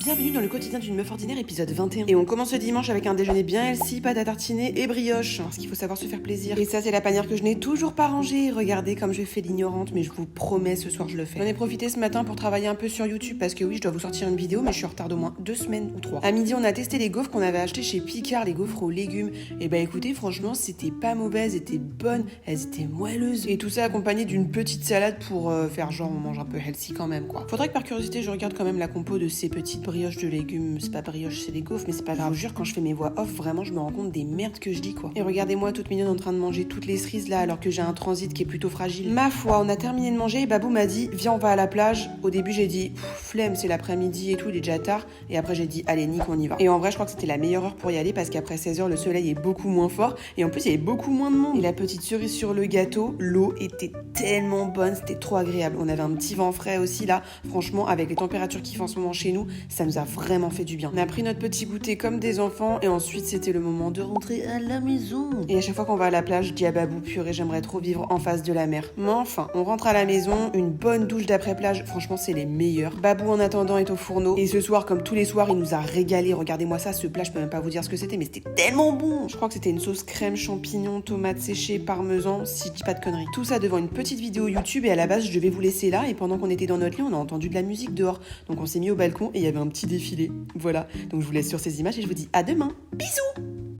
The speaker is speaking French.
Bienvenue dans le quotidien d'une meuf ordinaire, épisode 21. Et on commence ce dimanche avec un déjeuner bien healthy, pâte à tartiner et brioche. Parce qu'il faut savoir se faire plaisir. Et ça, c'est la panière que je n'ai toujours pas rangée. Regardez comme je fais l'ignorante, mais je vous promets, ce soir je le fais. J'en ai profité ce matin pour travailler un peu sur YouTube parce que oui, je dois vous sortir une vidéo, mais je suis en retard d'au moins 2 semaines ou 3. À midi, on a testé les gaufres qu'on avait achetées chez Picard, les gaufres aux légumes. Et bah écoutez, franchement, c'était pas mauvais, elles étaient bonnes, elles étaient moelleuses. Et tout ça accompagné d'une petite salade pour faire genre on mange un peu healthy quand même quoi. Faudrait que par curiosité, je regarde quand même la compo de ces petites brioches de légumes. C'est pas brioche, c'est des gaufres, mais c'est pas grave. Je vous jure, quand je fais mes voix off, vraiment, je me rends compte des merdes que je dis, quoi. Et regardez-moi, toute mignonne en train de manger toutes les cerises là, alors que j'ai un transit qui est plutôt fragile. Ma foi, on a terminé de manger et Babou m'a dit, viens, on va à la plage. Au début, j'ai dit, flemme, c'est l'après-midi et tout, il est déjà tard. Et après, j'ai dit, allez, Nick, on y va. Et en vrai, je crois que c'était la meilleure heure pour y aller parce qu'après 16h, le soleil est beaucoup moins fort et en plus, il y avait beaucoup moins de monde. Et la petite cerise sur le gâteau, l'eau était tellement bonne, c'était trop agréable. On avait un petit vent frais aussi là. Franchement, avec les températures qu'il fait en ce moment chez nous, ça nous a vraiment fait du bien. On a pris notre petit goûter comme des enfants et ensuite c'était le moment de rentrer à la maison. Et à chaque fois qu'on va à la plage, je dis à Babou, purée, j'aimerais trop vivre en face de la mer. Mais enfin, on rentre à la maison, une bonne douche d'après-plage, franchement c'est les meilleurs. Babou en attendant est au fourneau et ce soir, comme tous les soirs, il nous a régalé. Regardez-moi ça, ce plat, je peux même pas vous dire ce que c'était, mais c'était tellement bon. Je crois que c'était une sauce crème, champignons, tomates séchées, parmesan, si je dis pas de conneries. Tout ça devant une petite vidéo YouTube et à la base, je vais vous laisser là et pendant qu'on était dans notre lit, on a entendu de la musique dehors. Donc on s'est mis au balcon et il y avait un petit défilé. Voilà. Donc je vous laisse sur ces images et je vous dis à demain. Bisous!